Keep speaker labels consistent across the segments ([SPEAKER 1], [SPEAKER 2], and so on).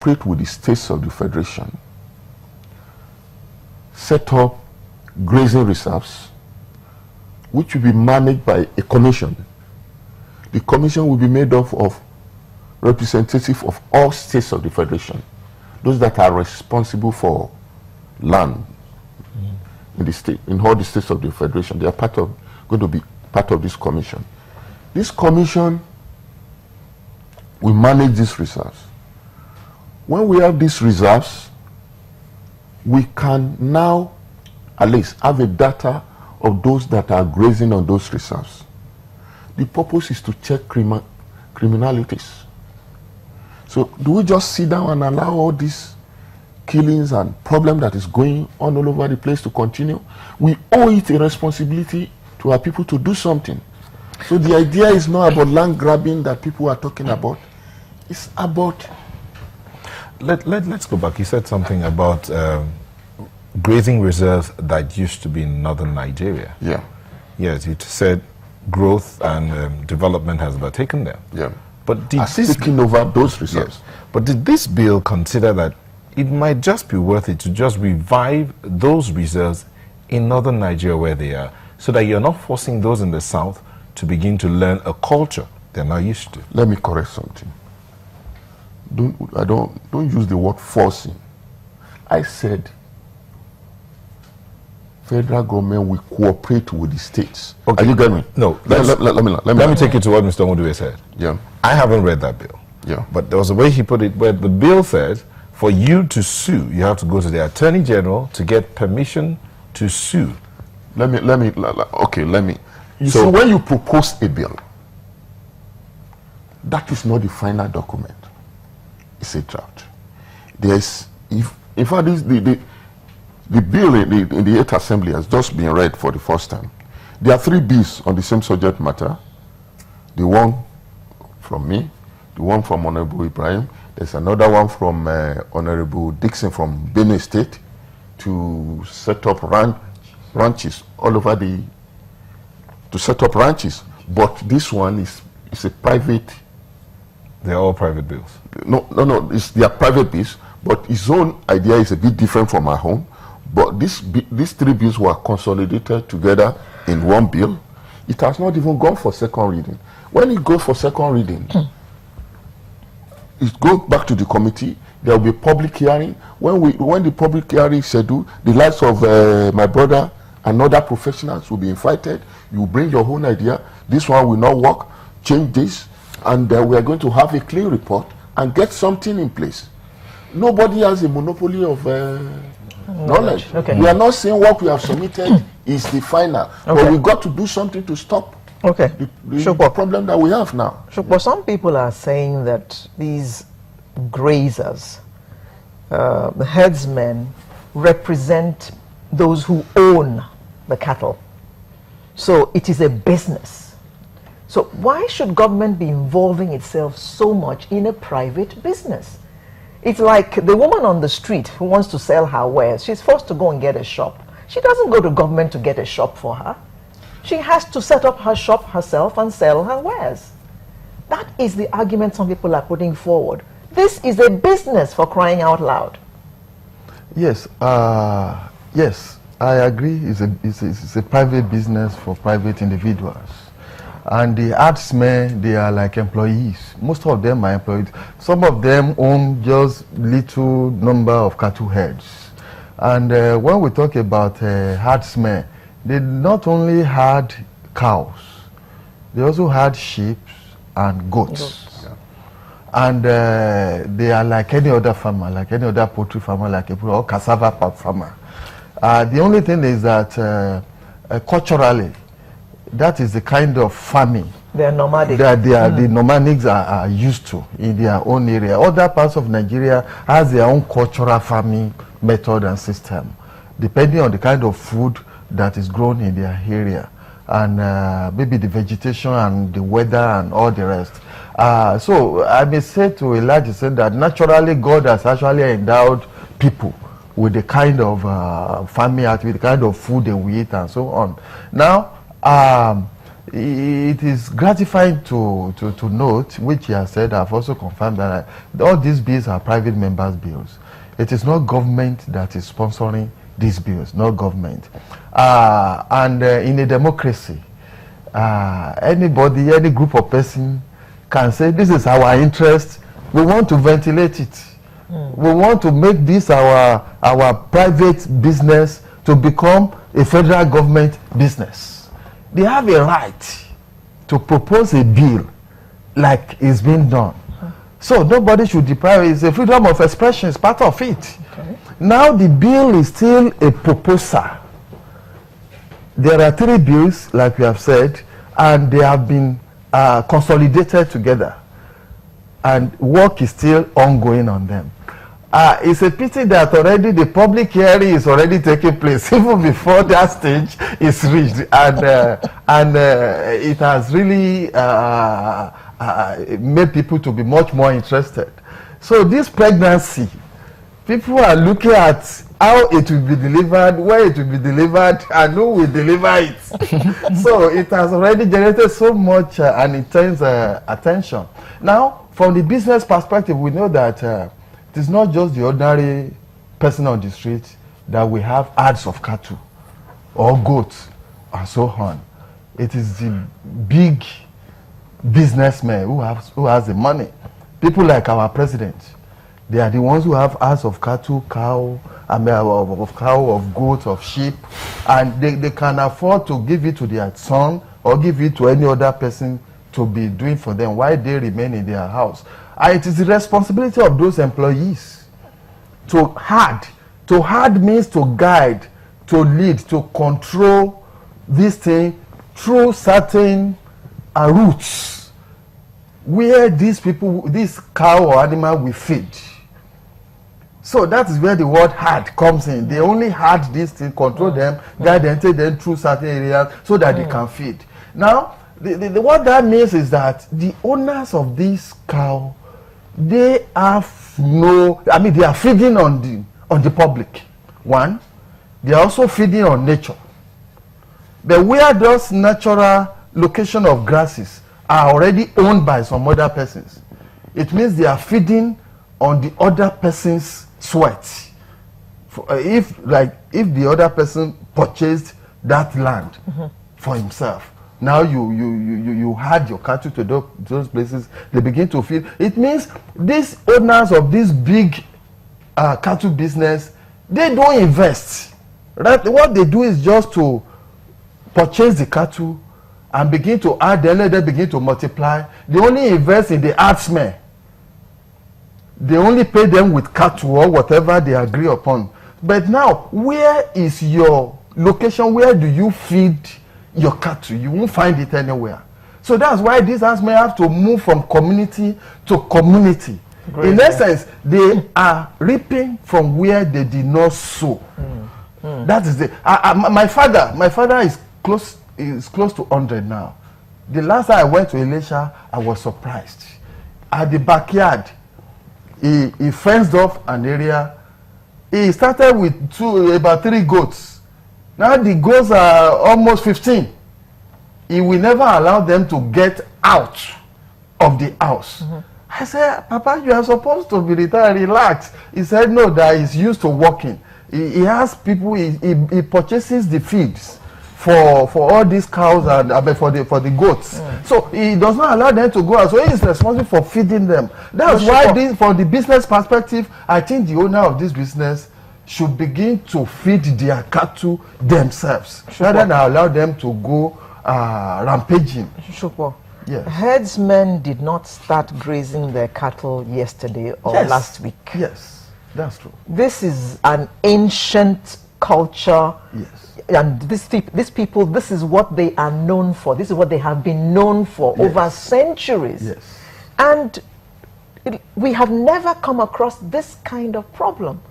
[SPEAKER 1] cooperate with the states of the Federation, set up grazing reserves, which will be managed by a commission. The commission will be made up of representatives of all states of the Federation, those that are responsible for land in the state, in all the states of the Federation. They are going to be part of this commission. This commission will manage these reserves. When we have these reserves, we can now at least have a data of those that are grazing on those reserves. The purpose is to check criminalities. So do we just sit down and allow all these killings and problem that is going on all over the place to continue? We owe it a responsibility to our people to do something. So the idea is not about land grabbing that people are talking about. It's about...
[SPEAKER 2] Let's go back. You said something about grazing reserves that used to be in northern Nigeria.
[SPEAKER 1] Yeah.
[SPEAKER 2] Yes, you said growth and development has overtaken them.
[SPEAKER 1] Yeah.
[SPEAKER 2] But did
[SPEAKER 1] this taking over those reserves?
[SPEAKER 2] Yes. But did this bill consider that it might just be worth it to just revive those reserves in northern Nigeria where they are, so that you're not forcing those in the south to begin to learn a culture they're not used to?
[SPEAKER 1] Let me correct something. Don't use the word forcing. I said federal government will cooperate with the states.
[SPEAKER 2] Okay.
[SPEAKER 1] Are you getting me?
[SPEAKER 2] No.
[SPEAKER 1] Let
[SPEAKER 2] me take you to what Mr. Mudue said.
[SPEAKER 1] Yeah.
[SPEAKER 2] I haven't read that bill.
[SPEAKER 1] Yeah.
[SPEAKER 2] But there was a way he put it where the bill said for you to sue, you have to go to the Attorney General to get permission to sue.
[SPEAKER 1] You see, when you propose a bill, that is not the final document. It's a draft. There's, in fact, the bill in the 8th Assembly has just been read for the first time. There are 3 bills on the same subject matter. The one from me, the one from Honorable Ibrahim, there's another one from Honorable Dixon from Benue State to set up ranches all over to set up ranches. But this one is a private.
[SPEAKER 2] They're all private bills.
[SPEAKER 1] No, they are private bills, but his own idea is a bit different from our own. But these 3 bills were consolidated together in one bill. It has not even gone for second reading. When it goes for second reading, it goes back to the committee. There will be public hearing. When the public hearing is scheduled, the likes of my brother and other professionals will be invited. You bring your own idea. This one will not work. Change this. And we are going to have a clean report and get something in place. Nobody has a monopoly of knowledge.
[SPEAKER 3] Okay.
[SPEAKER 1] We are not saying what we have submitted is the final, but we've got to do something to stop the problem that we have now.
[SPEAKER 3] But some people are saying that these grazers, the herdsmen, represent those who own the cattle. So it is a business. So why should government be involving itself so much in a private business? It's like the woman on the street who wants to sell her wares. She's forced to go and get a shop. She doesn't go to government to get a shop for her. She has to set up her shop herself and sell her wares. That is the argument some people are putting forward. This is a business, for crying out loud.
[SPEAKER 4] Yes, yes, I agree. It's a private business for private individuals. And the herdsmen, they are like employees. Most of them are employed. Some of them own just little number of cattle herds. And when we talk about herdsmen, they not only had cows, they also had sheep and goats. Yeah. And they are like any other farmer, like any other poultry farmer, like or cassava farmer. The only thing is that culturally, that is the kind of farming
[SPEAKER 3] they are nomadic.
[SPEAKER 4] The nomadics are used to in their own area. Other parts of Nigeria has their own cultural farming method and system, depending on the kind of food that is grown in their area, and maybe the vegetation and the weather and all the rest. So I may say to a large extent that naturally God has actually endowed people with the kind of farming activity, the kind of food they will eat and so on. Now, it is gratifying to note, which he has said, I've also confirmed that all these bills are private members' bills. It is not government that is sponsoring these bills, not government. And in a democracy, anybody, any group of person can say, this is our interest, we want to ventilate it. We want to make this our private business to become a federal government business. They have a right to propose a bill like it's being done. So nobody should deprive it. It's a freedom of expression, it's part of it. Okay. Now the bill is still a proposal. There are 3 bills, like we have said, and they have been consolidated together. And work is still ongoing on them. It's a pity that already the public hearing is already taking place even before that stage is reached, and it has really made people to be much more interested. So this pregnancy, people are looking at how it will be delivered, where it will be delivered, and who will deliver it. So it has already generated so much and intense attention. Now, from the business perspective, we know that it is not just the ordinary person on the street that we have herds of cattle or goats and so on. It is the big businessmen who has the money. People like our president, they are the ones who have herds of cattle, of goats, of sheep, and they can afford to give it to their son or give it to any other person to be doing for them while they remain in their house. And it is the responsibility of those employees to hard. To hard means to guide, to lead, to control this thing through certain routes where these people, this cow or animal will feed. So that is where the word hard comes in. They only hard this thing, control them, guide them, take them through certain areas so that they can feed. Now, what that means is that the owners of this cow, they have they are feeding on the public. One, they are also feeding on nature. But where those natural location of grasses are already owned by some other persons, it means they are feeding on the other person's sweat. If the other person purchased that land for himself, now you had your cattle to those places, they begin to feed. It means these owners of this big cattle business, they don't invest. Right? What they do is just to purchase the cattle and begin to add them, let them begin to multiply. They only invest in the herdsmen. They only pay them with cattle or whatever they agree upon. But now, where is your location? Where do you feed your cattle? You won't find it anywhere. So that's why these herdsmen have to move from community to community. Great. In essence, they are reaping from where they did not sow. That is the. My father is close to 100 now. The last time I went to Elisha, I was surprised. At the backyard, he fenced off an area. He started with about 3 goats. Now the goats are almost 15. He will never allow them to get out of the house. I said, Papa, you are supposed to be retired, relax. He said, no, that he's used to walking. He has people, he purchases the feeds for all these cows and for the goats. So he does not allow them to go out. So he is responsible for feeding them. That's why from the business perspective, I think the owner of this business should begin to feed their cattle themselves rather than allow them to go rampaging.
[SPEAKER 3] Yes. Herdsmen did not start grazing their cattle yesterday or last week.
[SPEAKER 4] Yes, that's true.
[SPEAKER 3] This is an ancient culture.
[SPEAKER 4] Yes.
[SPEAKER 3] And these people, this is what they are known for. This is what they have been known for over centuries.
[SPEAKER 4] Yes.
[SPEAKER 3] And we have never come across this kind of problem.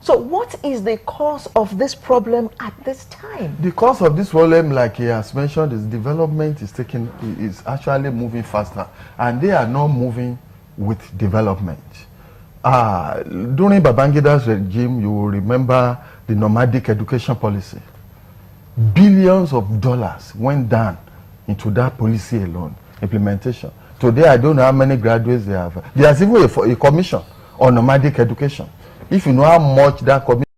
[SPEAKER 3] So what is the cause of this problem at this time?
[SPEAKER 4] The cause of this problem, like he has mentioned, is development is actually moving faster. And they are not moving with development. During Babangida's regime, you will remember the nomadic education policy. Billions of dollars went down into that policy alone, implementation. Today, I don't know how many graduates they have. There's even a commission on nomadic education. If you know how much that commission